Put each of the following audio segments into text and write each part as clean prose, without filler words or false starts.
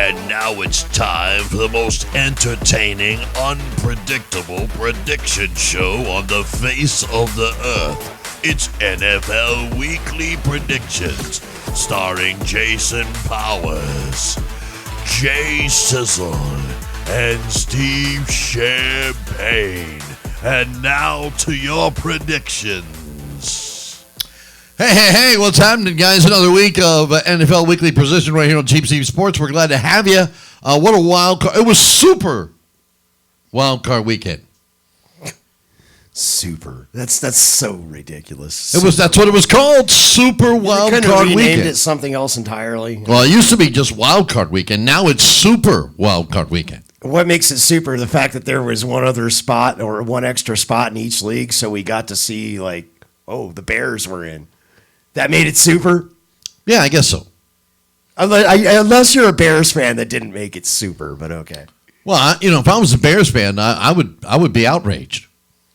And now it's time for the most entertaining, unpredictable prediction show on the face of the earth. It's NFL Weekly Predictions, starring Jason Powers, Jay Sizzle, and Steve Champagne. And now to your predictions. Hey, what's happening, guys? Another week of NFL Weekly Precision right here on Cheap Steve Sports. We're glad to have you. What a wild card. It was super wild card weekend. Super. That's so ridiculous. That's what it was called, Super Wild Card Weekend. Weekend. It something else entirely. Well, it used to be just Wild Card Weekend. Now it's Super Wild Card Weekend. What makes it super? The fact that there was one other spot or one extra spot in each league, so we got to see the Bears were in. That made it super? Yeah, I guess so. Unless you're a Bears fan, that didn't make it super, but okay. Well, if I was a Bears fan, I would be outraged.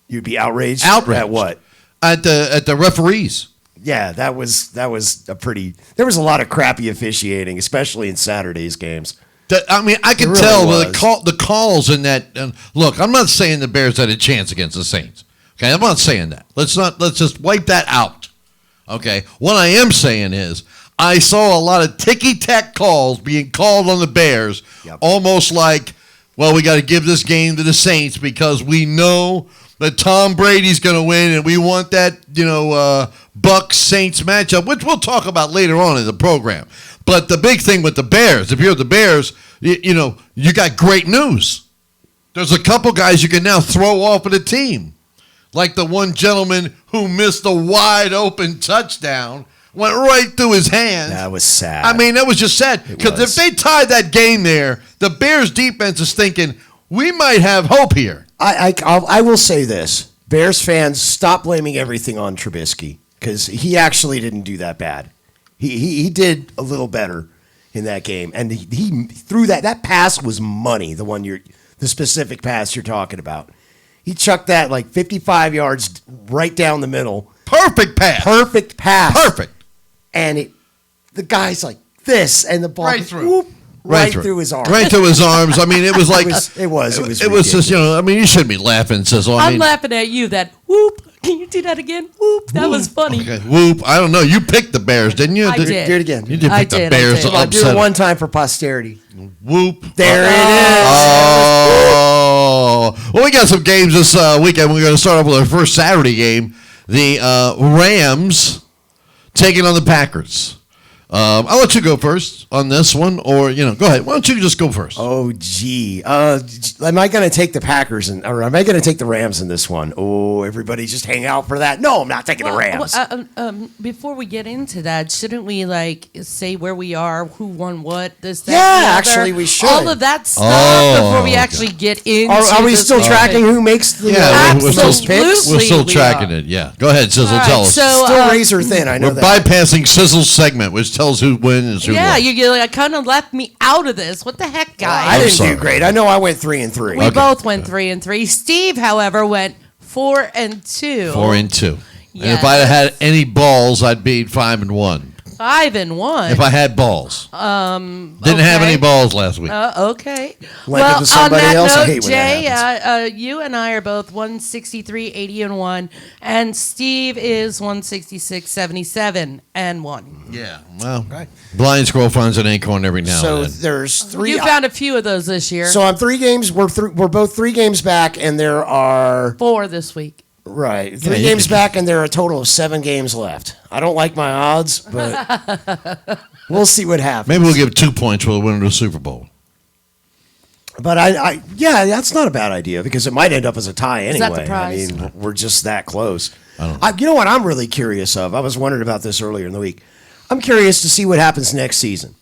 You'd be outraged? Outraged. At what? At the referees. Yeah, that was a pretty. There was a lot of crappy officiating, especially in Saturday's games. I could tell the calls in that. Look, I'm not saying the Bears had a chance against the Saints. Okay, I'm not saying that. Let's just wipe that out. Okay, what I am saying is I saw a lot of ticky-tack calls being called on the Bears, almost like, well, we got to give this game to the Saints because we know that Tom Brady's going to win and we want that, Bucs-Saints matchup, which we'll talk about later on in the program. But the big thing with the Bears, if you're the Bears, you got great news. There's a couple guys you can now throw off of the team. Like the one gentleman who missed a wide-open touchdown, went right through his hands. That was sad. I mean, that was just sad. Because if they tie that game there, the Bears' defense is thinking, we might have hope here. I will say this. Bears fans, stop blaming everything on Trubisky because he actually didn't do that bad. He did a little better in that game. And he threw that pass was money, the specific pass you're talking about. He chucked that 55 yards right down the middle. Perfect pass. Perfect. And the guy's like this, and the ball right through. Right through his arms. Right through his arms. I mean, it was like it was just you shouldn't be laughing, Sizzle. I'm laughing at you. That whoop. Can you do that again? Whoop. That was funny. Okay. Whoop. I don't know. You picked the Bears, didn't you? I did. Do it again. You did pick the Bears. I'll do it one time for posterity. Whoop. There it is. Oh. Well, we got some games this weekend. We're going to start off with our first Saturday game. The Rams taking on the Packers. I'll let you go first on this one, or go ahead. Why don't you just go first? Oh, gee, am I going to take the Packers or am I going to take the Rams in this one? Oh, everybody just hang out for that. No, I'm not taking the Rams. Before we get into that, shouldn't we say where we are, who won what, this, that, yeah, the other? actually we should. All of that stuff before we actually get into. Are we still tracking who makes the picks? We're still tracking it. Yeah, go ahead, Sizzle. Right, tell us. So, still razor thin. I know we're that. bypassing Sizzle's segment, which tells who wins. Who yeah, won. you kind of left me out of this. What the heck, guys? I didn't do great. I know I went 3-3. We both went 3-3. Steve, however, went 4-2. 4-2. Yes. And if I'd had any balls, I'd be 5-1. 5-1. If I had balls. Didn't have any balls last week. Okay. Well, on that note, Jay, you and I are both 163, 80-1, and Steve is 166, 77-1. Yeah. Well, Blind Squirrel finds an acorn every now and then. So there's 3. You found a few of those this year. So I'm 3 games. We're both 3 games back, and there are 4 this week. Right. 3 games back, and there are a total of 7 games left. I don't like my odds, but we'll see what happens. Maybe we'll give 2 points for the winner of the Super Bowl. But that's not a bad idea because it might end up as a tie anyway. Is that the prize? I mean, we're just that close. You know what I'm really curious of? I was wondering about this earlier in the week. I'm curious to see what happens next season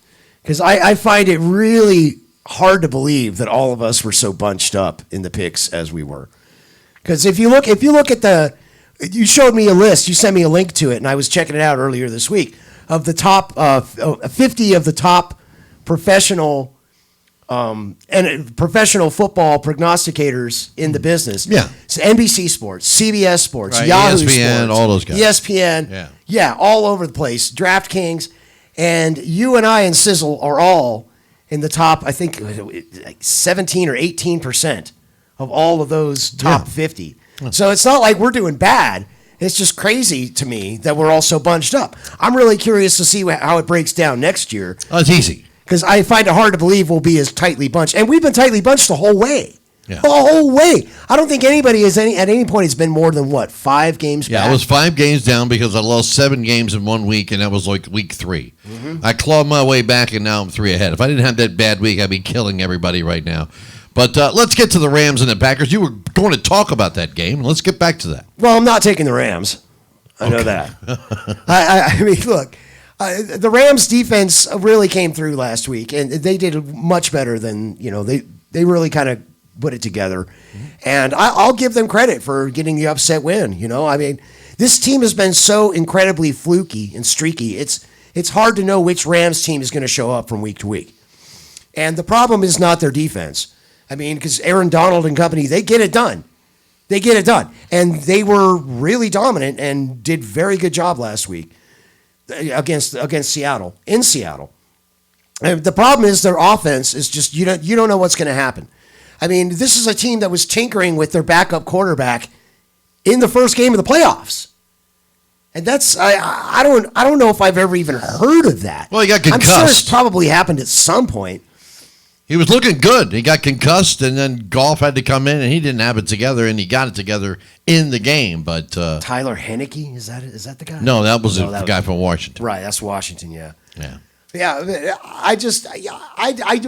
because I find it really hard to believe that all of us were so bunched up in the picks as we were. Because if you look at you showed me a list, you sent me a link to it, and I was checking it out earlier this week of the top 50 of the top professional football prognosticators in the business. Yeah, so NBC Sports, CBS Sports, right, Yahoo ESPN, Sports, all those guys, ESPN, yeah, all over the place. DraftKings, and you and I and Sizzle are all in the top, I think, like 17 or 18% of all of those top 50. So it's not like we're doing bad. It's just crazy to me that we're all so bunched up. I'm really curious to see how it breaks down next year. Oh, it's easy. Because I find it hard to believe we'll be as tightly bunched. And we've been tightly bunched the whole way. Yeah. The whole way. I don't think anybody at any point has been more than, 5 games back? Yeah, I was 5 games down because I lost 7 games in 1 week, and that was like week 3. Mm-hmm. I clawed my way back, and now I'm 3 ahead. If I didn't have that bad week, I'd be killing everybody right now. But let's get to the Rams and the Packers. You were going to talk about that game. Let's get back to that. Well, I'm not taking the Rams. I know that. I mean, look, the Rams defense really came through last week, and they did much better than, they really kind of put it together. Mm-hmm. And I'll give them credit for getting the upset win. I mean, this team has been so incredibly fluky and streaky. It's hard to know which Rams team is going to show up from week to week. And the problem is not their defense. I mean, because Aaron Donald and company, they get it done. They get it done. And they were really dominant and did very good job last week against Seattle, in Seattle. And the problem is their offense is just, you don't know what's going to happen. I mean, this is a team that was tinkering with their backup quarterback in the first game of the playoffs. And that's, I don't know if I've ever even heard of that. Well, he got concussed. I'm sure it's probably happened at some point. He was looking good. He got concussed, and then Goff had to come in, and he didn't have it together, and he got it together in the game. But Tyler Heineke, is that the guy? No, that was the guy from Washington. Right, that's Washington. Yeah. Yeah. I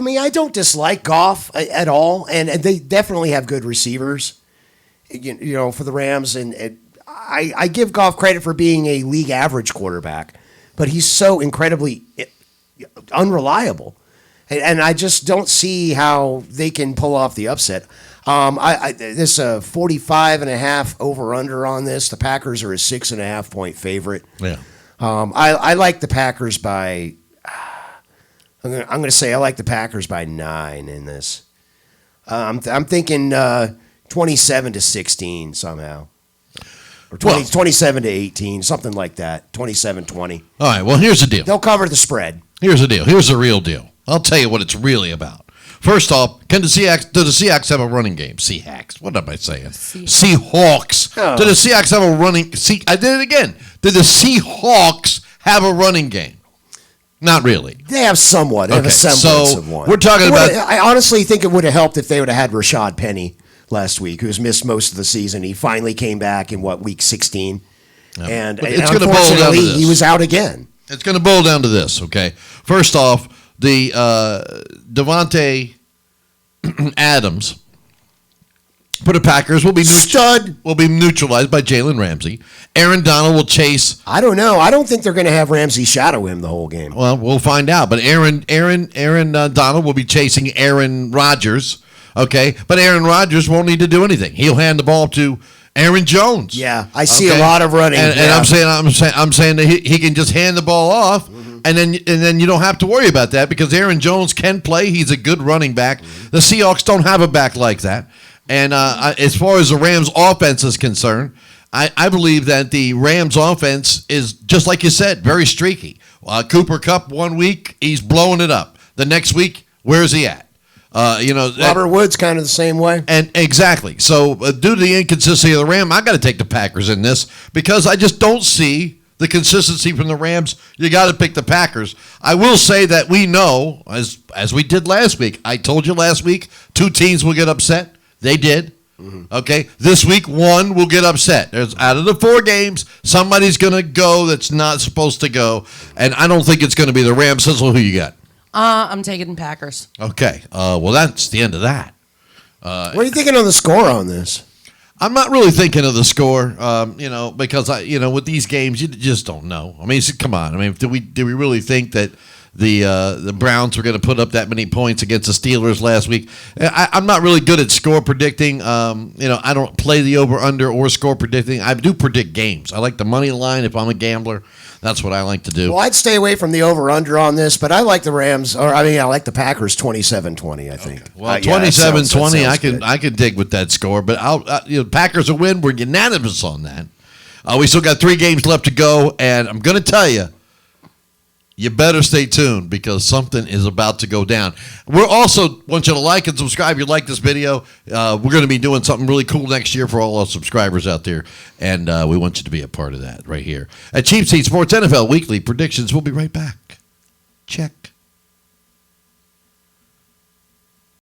mean, I don't dislike Goff at all, and they definitely have good receivers. For the Rams, and I give Goff credit for being a league average quarterback, but he's so incredibly unreliable. And I just don't see how they can pull off the upset. This 45.5 over under on this. The Packers are a 6.5 point favorite. Yeah. I like the Packers by. I'm going to say I like the Packers by 9 in this. I'm thinking 27-16 somehow. Or 27-18, something like that. 27-20. All right, well, here's the deal. They'll cover the spread. Here's the deal. Here's the real deal. I'll tell you what it's really about. First off, do the Seahawks have a running game? Seahawks. What am I saying? Seahawks. Oh. Do the Seahawks have a running? I did it again. Did the Seahawks have a running game? Not really. They have somewhat. They have a semblance of one. We're talking about. I honestly think it would have helped if they would have had Rashad Penny last week, who's missed most of the season. He finally came back in week 16, and unfortunately he was out again. It's going to boil down to this, okay? First off, the Devontae Adams for the Packers will be neutralized by Jalen Ramsey. Aaron Donald will chase. I don't know. I don't think they're going to have Ramsey shadow him the whole game. Well, we'll find out. But Aaron Donald will be chasing Aaron Rodgers, okay? But Aaron Rodgers won't need to do anything. He'll hand the ball to Aaron Jones. Yeah, I see a lot of running. And I'm saying that he can just hand the ball off, and then you don't have to worry about that because Aaron Jones can play. He's a good running back. The Seahawks don't have a back like that. And as far as the Rams offense is concerned, I believe that the Rams offense is, just like you said, very streaky. Cooper Kupp 1 week, he's blowing it up. The next week, where's he at? Robert Woods kind of the same way. And exactly. So due to the inconsistency of the Rams, I got to take the Packers in this because I just don't see the consistency from the Rams. You got to pick the Packers. I will say that we know, as we did last week, I told you last week, 2 teams will get upset. They did. Mm-hmm. Okay. This week, 1 will get upset. There's out of the 4 games, somebody's going to go that's not supposed to go. And I don't think it's going to be the Rams. Sizzle, who you got? I'm taking Packers. Okay. Well, that's the end of that. What are you thinking of the score on this? I'm not really thinking of the score, because with these games, you just don't know. I mean, come on. I mean, did we really think that the Browns were going to put up that many points against the Steelers last week? I'm not really good at score predicting. I don't play the over/under or score predicting. I do predict games. I like the money line if I'm a gambler. That's what I like to do. Well, I'd stay away from the over/under on this, but I like the Rams, I like the Packers 27-20, I think. Okay. Well, 27-20, I can dig with that score, but Packers will win. We're unanimous on that. We still got 3 games left to go, and I'm going to tell you, you better stay tuned because something is about to go down. We're also want you to like and subscribe. If you like this video, we're going to be doing something really cool next year for all our subscribers out there, and we want you to be a part of that right here at Cheap Seat Sports NFL Weekly Predictions. We'll be right back. Check.